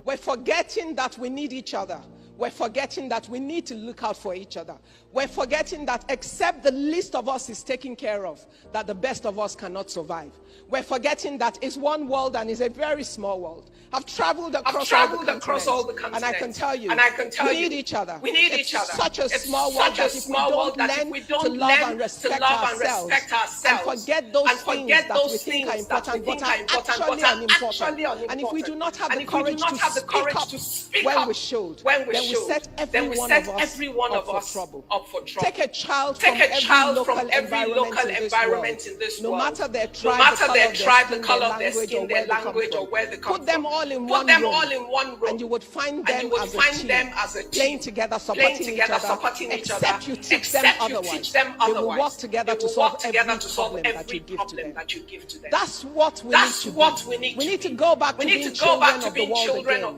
We're forgetting that we need each other. We're forgetting that we need to look out for each other. We're forgetting that except the least of us is taken care of, that the best of us cannot survive. We're forgetting that it's one world and it's a very small world. I've traveled across all the continents, and I can tell you, we need each other. We need each other. Such a small world that if we don't learn to love and respect ourselves and forget those things that we think are important but are actually unimportant, and if we do not have the courage to speak up when we should, then we set every one of us up for trouble. Take a child from every local environment in this world, no matter their tribe, the color of their skin, their language, or where they come from. Put them all in one room, and you would find them as a team, playing together, supporting each other, except you teach them otherwise. They will work together to solve every problem that you give to them. That's what we need. We need to go back to being children of the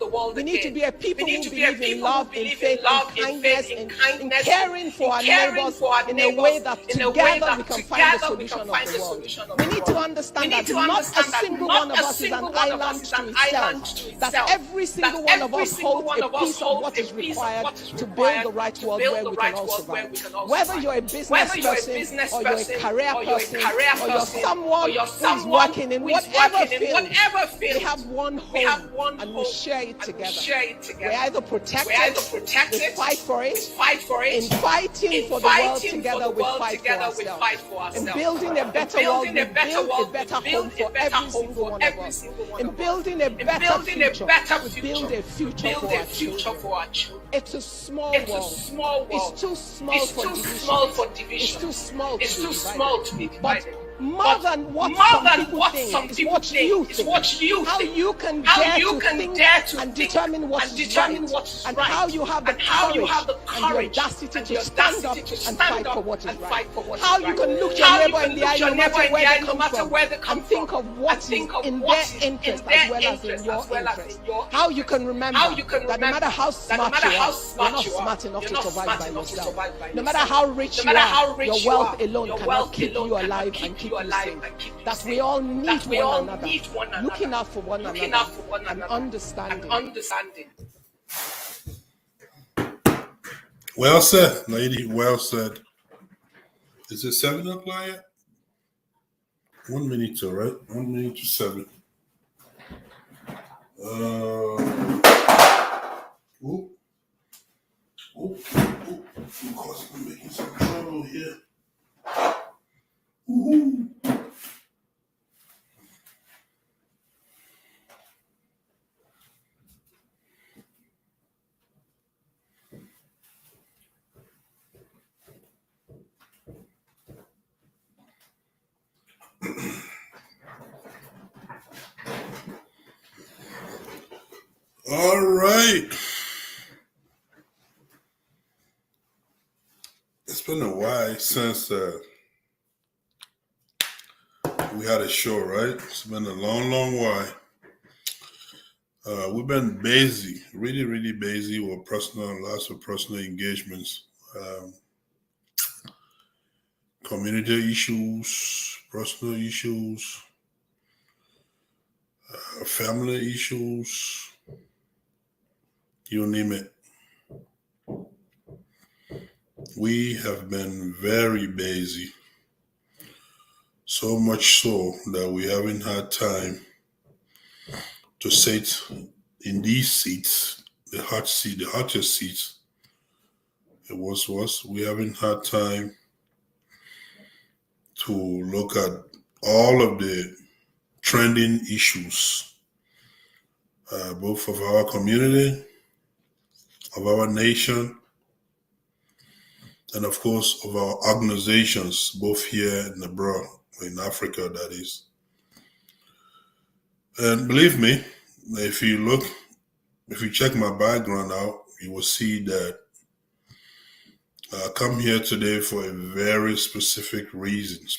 world again. We need to be a people who believe in love, in faith, in kindness, in caring for our neighbors in a way that together we can find the solution of the world. We need to understand that not a single one of us is an island to itself. That every single one of us holds a piece of what is required to build the right world where we can all survive. Whether you're a business person, or you're a career person, or you're someone who is working in whatever field, we have one home and we share it together. We either protect it, we fight for it. In fighting for the world together, we fight for ourselves. In building a better world, we build a better home for every single one of us. In building a better future, we build a future for our children. It's a small world. It's too small for division. It's too small to be divided. More than what some people think, is what you think. How you can dare to and determine what's right, and how you have the courage and the audacity to stand up and fight for what is right. How you can look your neighbor in the eye no matter where they come from, and think of what is in their interest as well as in your interest. How you can remember that no matter how smart you are, you're not smart enough to survive by yourself. No matter how rich you are, your wealth alone cannot keep you alive and keep you safe. That we all need one another, looking out for one another, and understanding. Well said, lady. Well said. Is it 7 o'clock yet? 1 minute to, right? 1 minute to 7. Of course, I'm making some trouble here. Woohoo! All right. It's been a while since we had a show, right? It's been a long while. We've been busy, really busy with lots of personal engagements, community issues, personal issues, family issues, you name it. We have been very busy, so much so that we haven't had time to sit in these seats, the hot seat, the hottest seats. It was. We haven't had time to look at all of the trending issues, both of our community, of our nation, and of course of our organizations, both here and abroad, in Africa, that is. And believe me, if you check my background out, you will see that I come here today for a very specific reason, as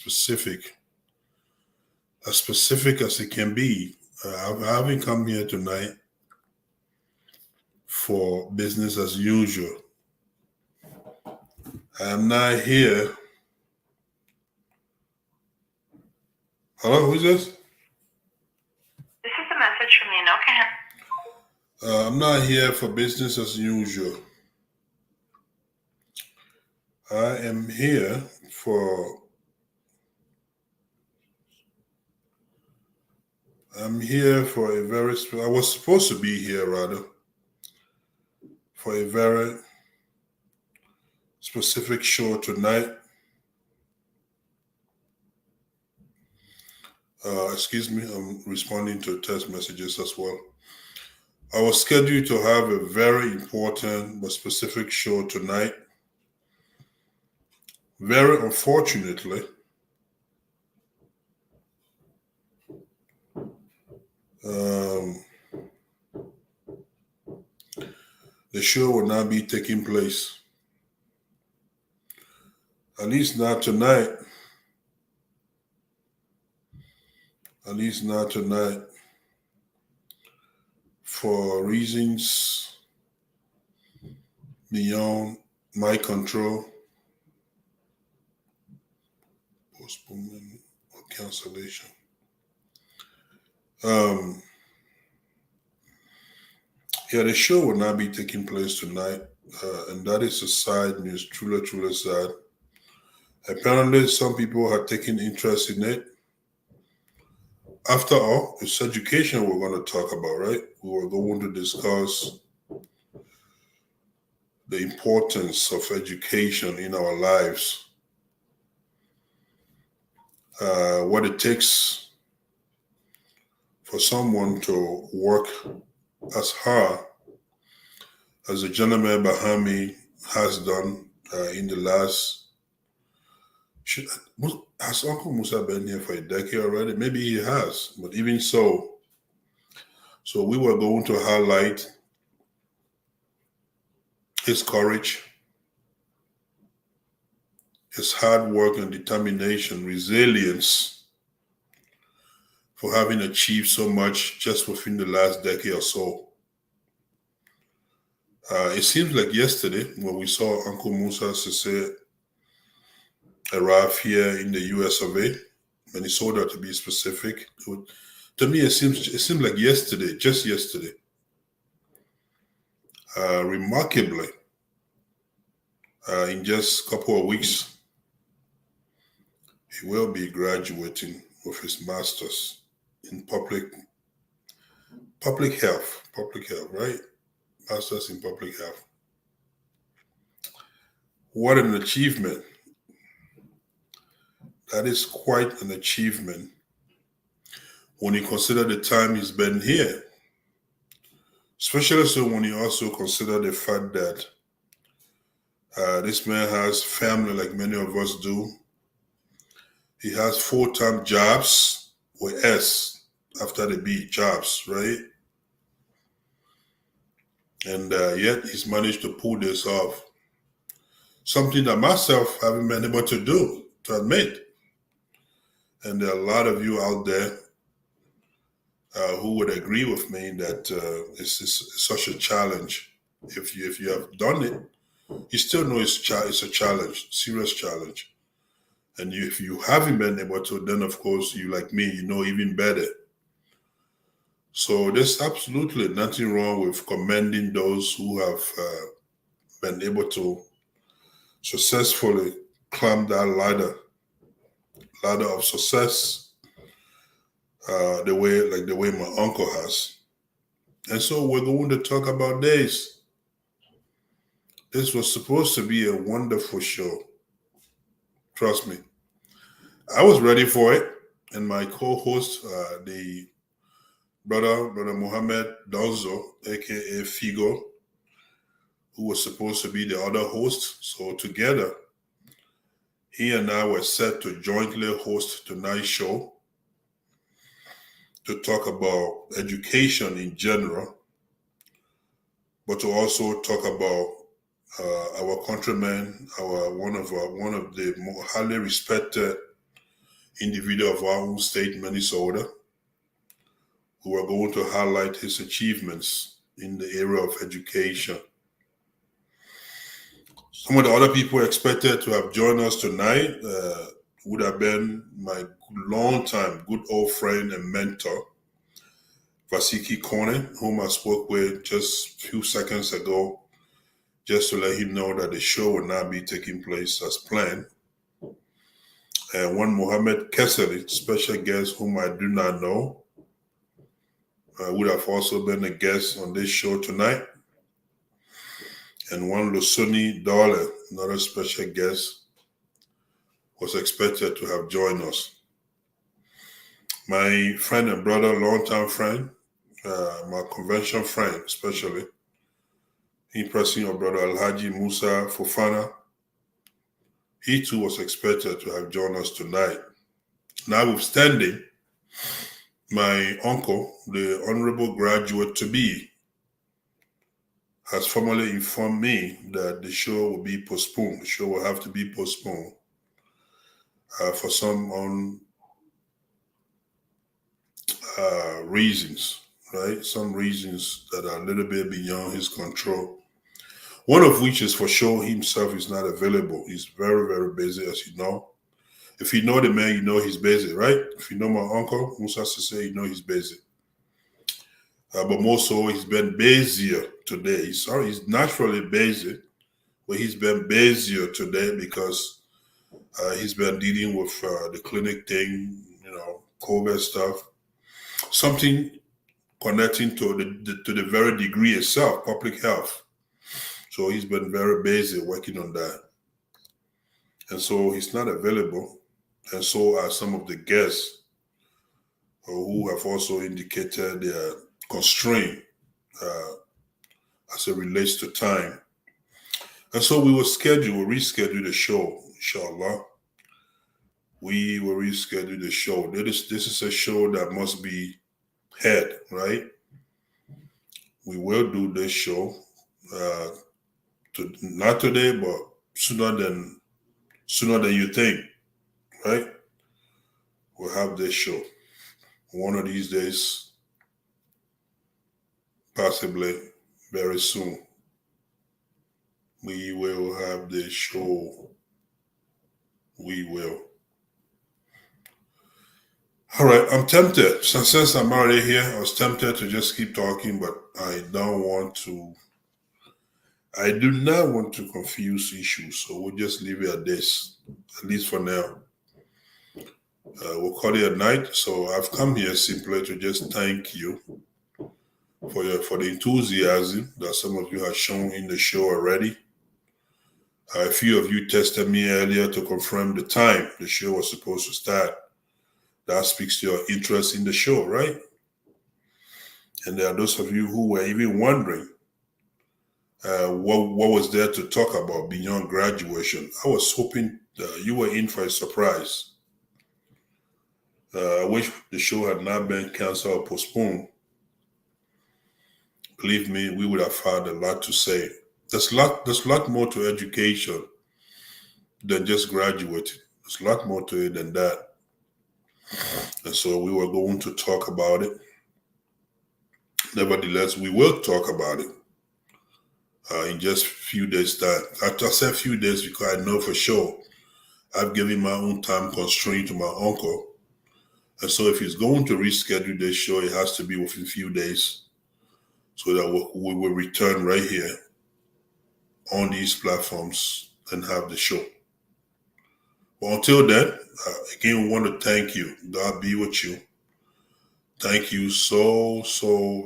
specific as it can be. I haven't come here tonight for business as usual. I am not here. Hello, who's this? This is a message from you. Okay. I'm not here for business as usual. I am here for a very, I was supposed to be here rather, for a very specific show tonight. Excuse me, I'm responding to text messages as well. I was scheduled to have a very important but specific show tonight. Very unfortunately, the show will not be taking place. At least not tonight. At least not tonight. For reasons beyond my control. Postponement or cancellation. Yeah, the show will not be taking place tonight, and that is a sad news, truly sad. Apparently, some people have taken interest in it. After all, it's education we're going to talk about, right? We were going to discuss the importance of education in our lives, what it takes for someone to work as hard as the gentleman behind me has done in the last. Has Uncle Moussa been here for a decade already? Maybe he has, but even so we were going to highlight his courage, his hard work and determination, resilience for having achieved so much just within the last decade or so. It seems like yesterday when we saw Uncle Moussa Cisse arrive here in the US of A, Minnesota to be specific. To me, it seemed like yesterday, just yesterday. Remarkably, in just a couple of weeks, he will be graduating with his master's in public health, right? Master's in public health. What an achievement. That is quite an achievement when you consider the time he's been here. Especially so when you also consider the fact that this man has family like many of us do. He has full-time jobs with S after the B, jobs, right? And yet he's managed to pull this off. Something that myself haven't been able to do, to admit. And there are a lot of you out there who would agree with me that it's such a challenge. If you have done it, you still know it's a challenge, serious challenge. And if you haven't been able to, then of course you, like me, you know even better. So there's absolutely nothing wrong with commending those who have been able to successfully climbed that ladder of success, the way my uncle has. And so we're going to talk about this. This was supposed to be a wonderful show. Trust me. I was ready for it. And my co-host, the brother Mohammed Donzo, aka Figo, who was supposed to be the other host. So together, he and I were set to jointly host tonight's show to talk about education in general, but to also talk about our countrymen, one of the more highly respected individual of our own state, Minnesota, who are going to highlight his achievements in the area of education. Some of the other people expected to have joined us tonight would have been my longtime good old friend and mentor, Vasiki Konen, whom I spoke with just a few seconds ago, just to let him know that the show will not be taking place as planned. And one Mohammed Keseli, special guest whom I do not know, would have also been a guest on this show tonight. And one Lusuni Dole, another special guest, was expected to have joined us. My friend and brother, longtime friend, my convention friend especially, in person your brother Alhaji Moussa Fofana, he too was expected to have joined us tonight. Notwithstanding, my uncle, the honorable graduate-to-be, has formally informed me that the show will be postponed. The show will have to be postponed for some reasons, right? Some reasons that are a little bit beyond his control. One of which is for sure himself is not available. He's very, very busy, as you know. If you know the man, you know he's busy, right? If you know my uncle, Moussa Cisse, you know he's busy. But more so, he's been busier today. He's naturally busy, but he's been busier today because he's been dealing with the clinic thing, COVID stuff. Something connecting to the very degree itself, public health. So he's been very busy working on that. And so he's not available. And so are some of the guests who have also indicated their constraint as it relates to time. And so we will reschedule the show, inshallah. We will reschedule the show. This is a show that must be had, right? We will do this show, not today, but sooner than you think, right? We'll have this show. One of these days, possibly very soon, we will have this show. We will. All right, I'm tempted. Since I'm already here, I was tempted to just keep talking, but I do not want to confuse issues, so we'll just leave it at this, at least for now. We'll call it a night. So I've come here simply to just thank you for the enthusiasm that some of you have shown in the show already. A few of you texted me earlier to confirm the time the show was supposed to start. That speaks to your interest in the show, right? And there are those of you who were even wondering what was there to talk about beyond graduation. I was hoping you were in for a surprise. I wish the show had not been canceled or postponed. Believe me, we would have had a lot to say. There's a lot more to education than just graduating. There's a lot more to it than that. And so we were going to talk about it. Nevertheless, we will talk about it in just a few days' time. I said a few days because I know for sure I've given my own time constraint to my uncle. And so if he's going to reschedule this show, it has to be within a few days so that we will return right here on these platforms and have the show. But until then, again, we want to thank you. God be with you. Thank you so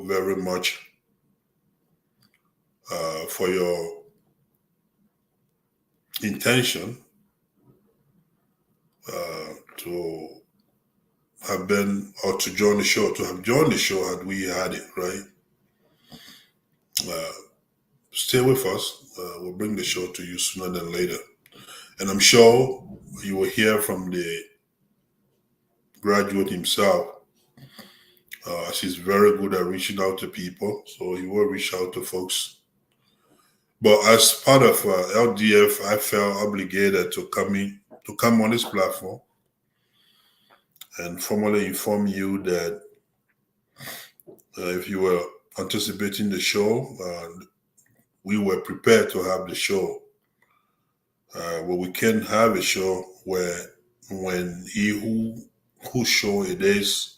very much for your intention to have been, or to join the show, to have joined the show had we had it, right? Stay with us. We'll bring the show to you sooner than later. And I'm sure you will hear from the graduate himself. She's very good at reaching out to people, so he will reach out to folks. But as part of LDF, I felt obligated to come on this platform and formally inform you that if you were anticipating the show, we were prepared to have the show. But we can have a show where when he whose show it is,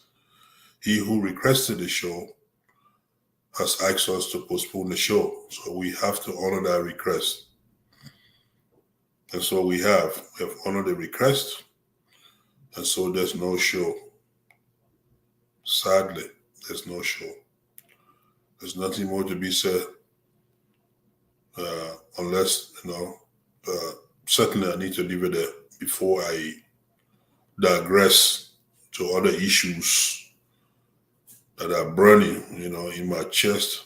he who requested the show has asked us to postpone the show. So we have to honor that request. And so we have honored the request. And so there's no show. Sadly, there's no show. There's nothing more to be said. Unless, certainly I need to leave it there before I digress to other issues that are burning, in my chest,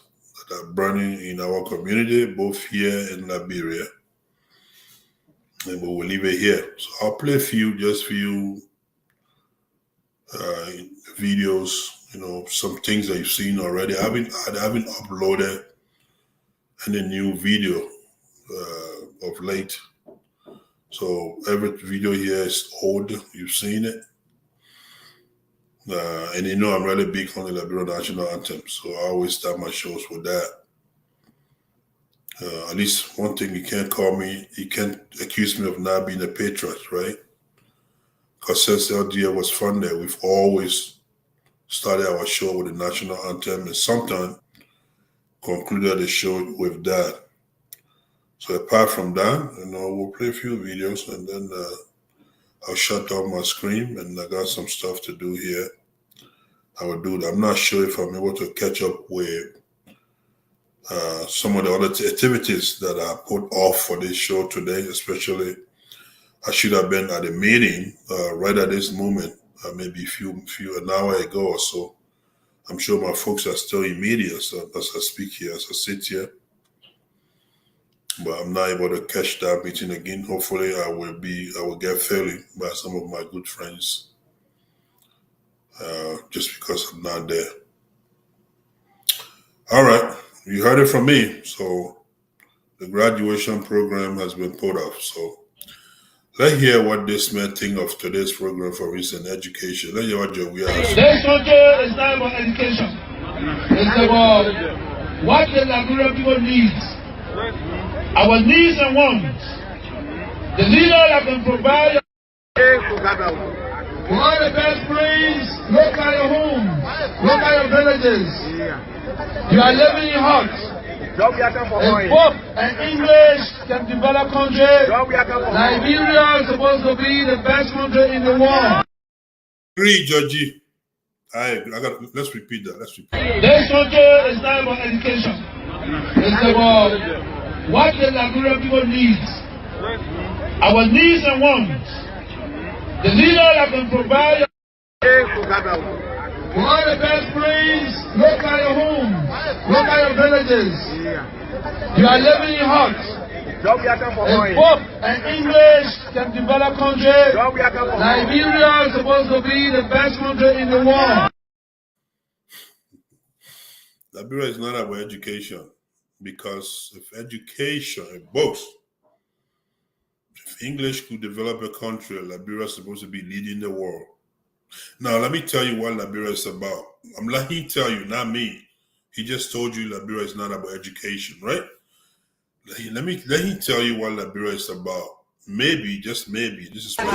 that are burning in our community, both here in Liberia. And we will leave it here. So I'll play a few videos, some things that you've seen already. I haven't uploaded any new video of late. So every video here is old. You've seen it. And I'm really big on the Liberian National Anthem. So I always start my shows with that. At least one thing, you can't accuse me of not being a patriot, right? Because since LDF was funded, we've always started our show with the national anthem and sometimes concluded the show with that. So apart from that, we'll play a few videos and then I'll shut down my screen, and I got some stuff to do here. I will do that. I'm not sure if I'm able to catch up with some of the other activities that I put off for this show today, especially I should have been at a meeting right at this moment, maybe an hour ago or so. I'm sure my folks are still in media as I speak here, as I sit here. But I'm not able to catch that meeting again. Hopefully I will get failing by some of my good friends just because I'm not there. All right, you heard it from me. So the graduation program has been put off. So let's hear what this man think of today's program for recent education. Let's hear what Joey has. This country is not about education. It's about what the Liberian people need. Our needs and wants. The leader that can provide all the best praise, look at your homes, look at your villages. You are living in huts. A book and English can develop country. Liberia is supposed to be the best country in the world. Agree, Georgie. Let's repeat that. This country is not about education. It's about what the Liberian people need. Our needs and wants. The leader that can provide all the best praise, look at your homes, look at your villages. You are living in huts. A book and English can develop country. Liberia is supposed to be the best country in the world. Liberia is not about education, because if English could develop a country, Liberia is supposed to be leading the world. Now, let me tell you what Liberia is about. I'm letting you tell you, not me. He just told you Liberia is not about education, right? Let me tell you what Liberia is about. Maybe, just maybe, this is what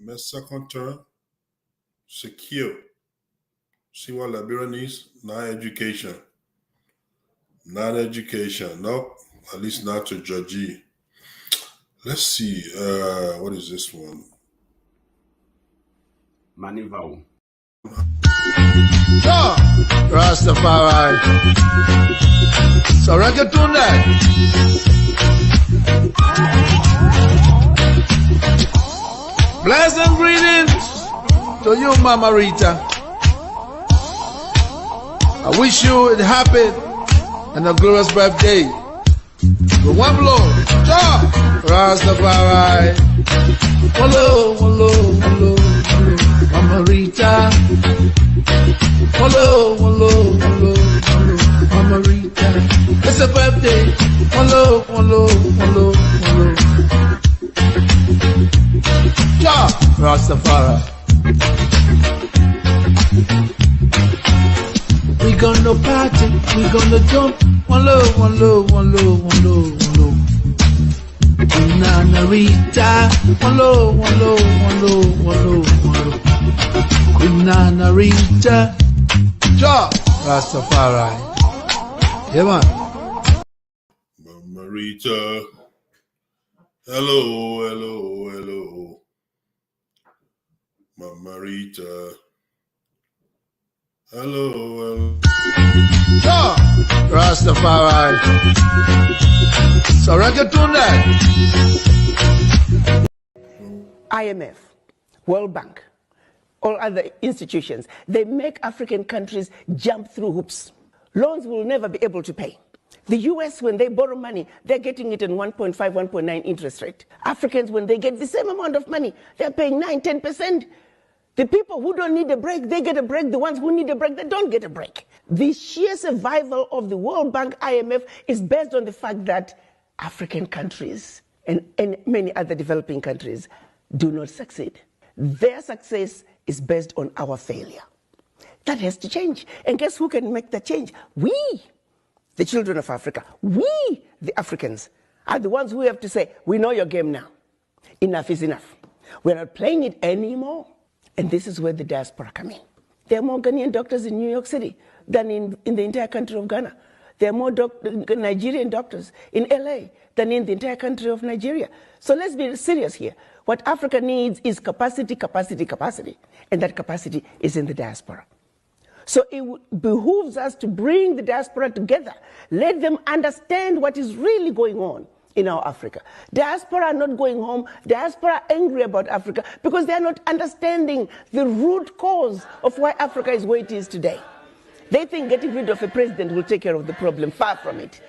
Mais second term, secure. See what Liberia needs? Not education. Not education. Nope. At least not to Georgie. Let's see. What is this one? Manivau. Rastafari. So reggaeton that. Pleasant greetings to you, Mama Rita. I wish you a happy and a glorious birthday. With one blow, Rastafari. Hello, hello, hello, hello, Mama Rita. Hello, hello, hello, hello, Mama Rita. It's a birthday. Hello, hello, hello, hello. Ja, Rastafari. We gonna party, we gonna jump. Hello, hello, hello, hello, hello. Nana Rita. Hello, hello, hello, hello, hello. Nana Rita. Ja, Rastafari. Yeah, man. Mama Rita. Hello, hello, hello. Mama Rita. Hello, hello. Ja, Rastafari. So reggaeton that. IMF, World Bank, all other institutions, they make African countries jump through hoops. Loans will never be able to pay. The US, when they borrow money, they're getting it in 1.5, 1.9 interest rate. Africans, when they get the same amount of money, they're paying 9, 10%. The people who don't need a break, they get a break. The ones who need a break, they don't get a break. The sheer survival of the World Bank, IMF, is based on the fact that African countries and many other developing countries do not succeed. Their success is based on our failure. That has to change. And guess who can make that change? We, the children of Africa, we, the Africans, are the ones who have to say, we know your game now. Enough is enough. We're not playing it anymore. And this is where the diaspora come in. There are more Ghanaian doctors in New York City than in the entire country of Ghana. There are more Nigerian doctors in LA than in the entire country of Nigeria. So let's be serious here. What Africa needs is capacity, capacity, capacity. And that capacity is in the diaspora. So it behooves us to bring the diaspora together. Let them understand what is really going on in our Africa. Diaspora are not going home. Diaspora are angry about Africa because they are not understanding the root cause of why Africa is where it is today. They think getting rid of a president will take care of the problem. Far from it.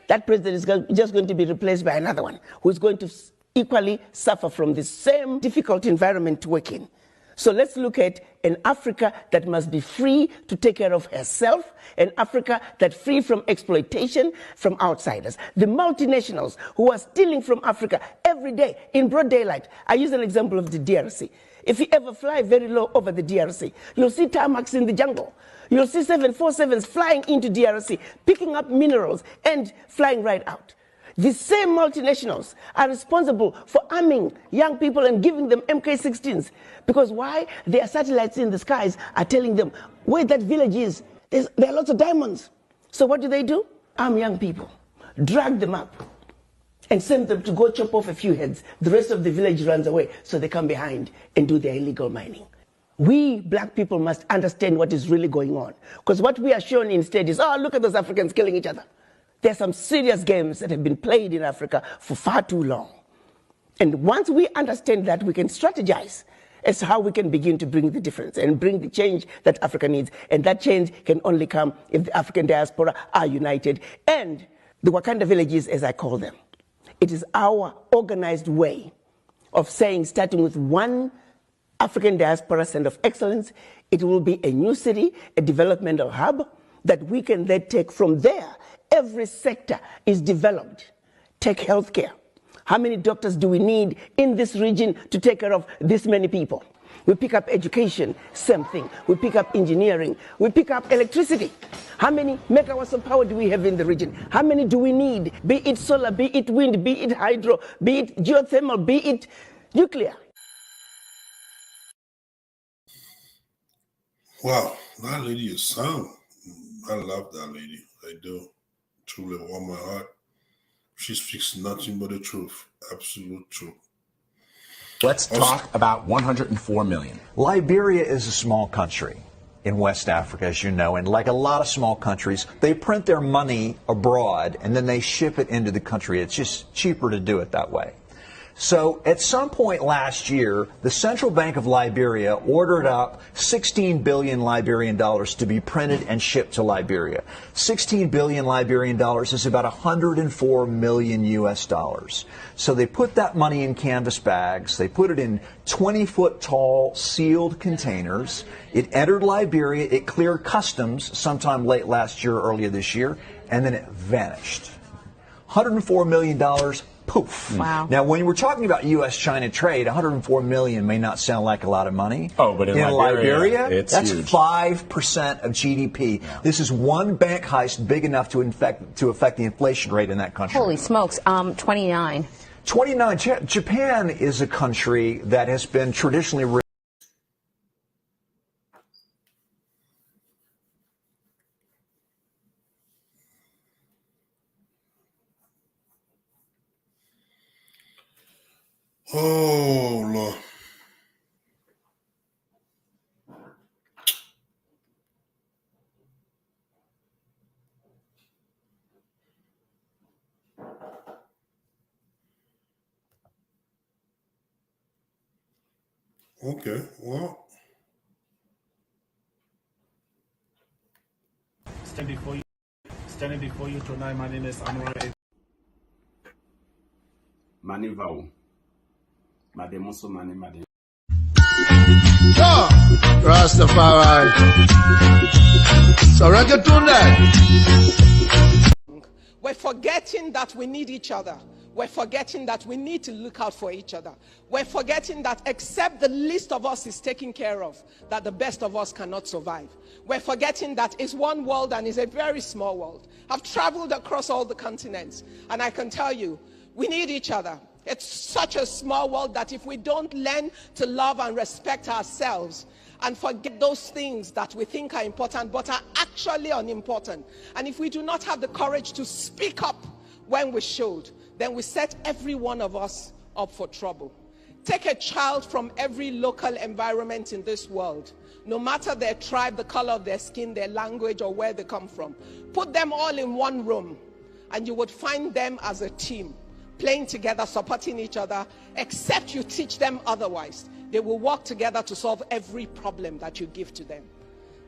That president is just going to be replaced by another one who is going to equally suffer from the same difficult environment to work in. So let's look at an Africa that must be free to take care of herself, an Africa that's free from exploitation from outsiders. The multinationals who are stealing from Africa every day in broad daylight. I use an example of the DRC. If you ever fly very low over the DRC, you'll see tarmacs in the jungle. You'll see 747s flying into DRC, picking up minerals and flying right out. The same multinationals are responsible for arming young people and giving them MK-16s. Because why? Their satellites in the skies are telling them where that village is. There are lots of diamonds. So what do? Arm young people, drag them up, and send them to go chop off a few heads. The rest of the village runs away, so they come behind and do their illegal mining. We black people must understand what is really going on. Because what we are shown instead is, oh, look at those Africans killing each other. There are some serious games that have been played in Africa for far too long. And once we understand that, we can strategize as to how we can begin to bring the difference and bring the change that Africa needs. And that change can only come if the African diaspora are united. And the Wakanda villages, as I call them, it is our organized way of saying, starting with one African diaspora center of excellence, it will be a new city, a developmental hub that we can then take from there. Every sector is developed. Take healthcare. How many doctors do we need in this region to take care of this many people? We pick up education, same thing. We pick up engineering. We pick up electricity. How many megawatts of power do we have in the region? How many do we need? Be it solar, be it wind, be it hydro, be it geothermal, be it nuclear. Wow, that lady is sound. I love that lady. I do. Truly warm my heart. She speaks nothing but the truth. Absolute truth. Let's talk about 104 million. Liberia is a small country in West Africa, as you know, and like a lot of small countries, they print their money abroad and then they ship it into the country. It's just cheaper to do it that way. So at some point last year, the Central Bank of Liberia ordered up 16 billion Liberian dollars to be printed and shipped to Liberia. 16 billion Liberian dollars is about 104 million US dollars. So they put that money in canvas bags. They put it in 20-foot tall sealed containers. It entered Liberia. It cleared customs sometime late last year, earlier this year, and then it vanished. $104 million. Poof. Wow. Now, when we're talking about U.S.-China trade, 104 million may not sound like a lot of money. Oh, but in Liberia, it's that's huge. 5% of GDP. Yeah. This is one bank heist big enough to affect the inflation rate in that country. Holy smokes, 29. 29. Japan is a country that has been traditionally Oh, Lord. Okay, well. Standing before you tonight, my name is Anwar. Manivau. Mademoso Mane Made. Rastafari. So reggaeton that. We're forgetting that we need each other. We're forgetting that we need to look out for each other. We're forgetting that except the least of us is taken care of, that the best of us cannot survive. We're forgetting that it's one world and it's a very small world. I've traveled across all the continents and I can tell you, we need each other. It's such a small world that if we don't learn to love and respect ourselves and forget those things that we think are important but are actually unimportant, and if we do not have the courage to speak up when we should, then we set every one of us up for trouble. Take a child from every local environment in this world, no matter their tribe, the color of their skin, their language, or where they come from. Put them all in one room, and you would find them as a team, playing together, supporting each other, except you teach them otherwise. They will work together to solve every problem that you give to them.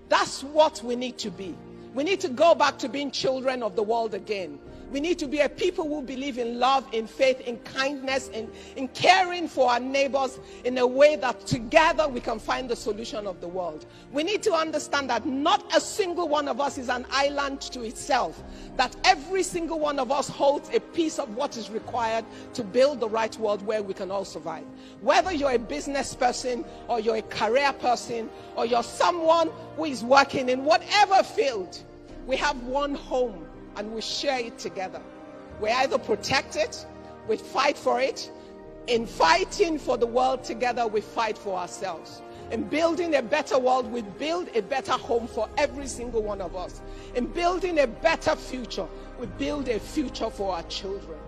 That's what we need to be. We need to go back to being children of the world again. We need to be a people who believe in love, in faith, in kindness, in caring for our neighbors in a way that together we can find the solution of the world. We need to understand that not a single one of us is an island to itself, that every single one of us holds a piece of what is required to build the right world where we can all survive. Whether you're a business person or you're a career person or you're someone who is working in whatever field, we have one home and we share it together. We either protect it, we fight for it. In fighting for the world together, we fight for ourselves. In building a better world, we build a better home for every single one of us. In building a better future, we build a future for our children.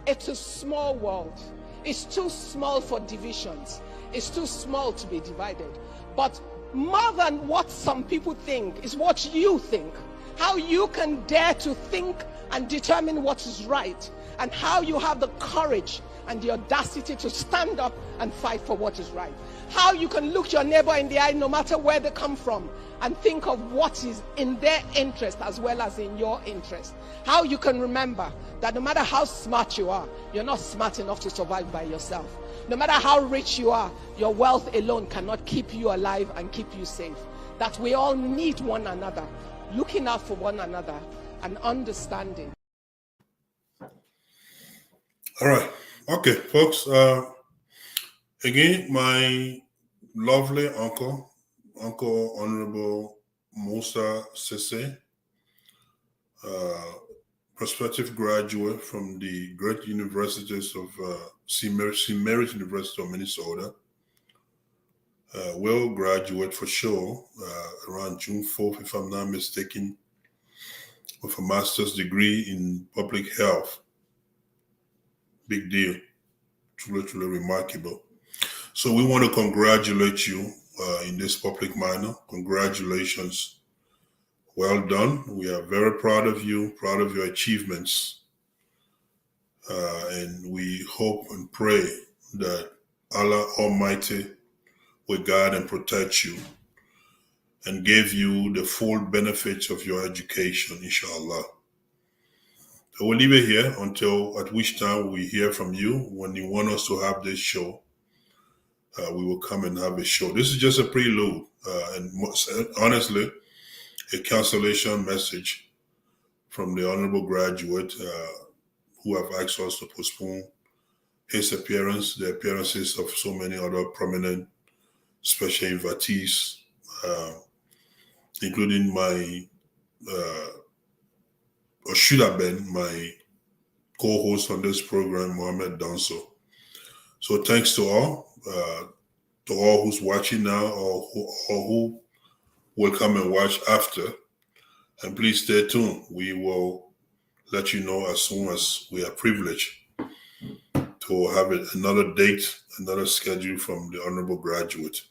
It's a small world. It's too small for divisions. It's too small to be divided. But more than what some people think is what you think. How you can dare to think and determine what is right, and how you have the courage and the audacity to stand up and fight for what is right. How you can look your neighbor in the eye, no matter where they come from, and think of what is in their interest as well as in your interest. How you can remember that no matter how smart you are, you're not smart enough to survive by yourself. No matter how rich you are, your wealth alone cannot keep you alive and keep you safe. That we all need one another, looking out for one another and understanding. All right. Okay, folks. Again, my lovely Uncle Honorable Moussa Cisse, prospective graduate from the great universities of St. Mary's University of Minnesota, will graduate for sure around June 4th, if I'm not mistaken, with a master's degree in public health. Big deal. Truly, truly remarkable. So we want to congratulate you in this public manner. Congratulations. Well done. We are very proud of you, proud of your achievements. And we hope and pray that Allah Almighty will guide and protect you and give you the full benefits of your education, inshallah. So we'll leave it here until at which time we hear from you. When you want us to have this show, we will come and have a show. This is just a prelude, and honestly, a cancellation message from the honorable graduate who have asked us to postpone his appearance, the appearances of so many other prominent special invitees, including my, or should have been my co-host on this program, Mohammed Danso. So thanks to all who's watching now or who will come and watch after. And please stay tuned. We will let you know as soon as we are privileged to have another date, another schedule from the honorable graduate.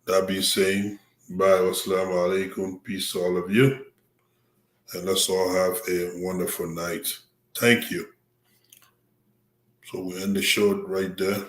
That being said, bye, wassalamu alaikum, peace to all of you. And let's all have a wonderful night. Thank you. So we end the show right there.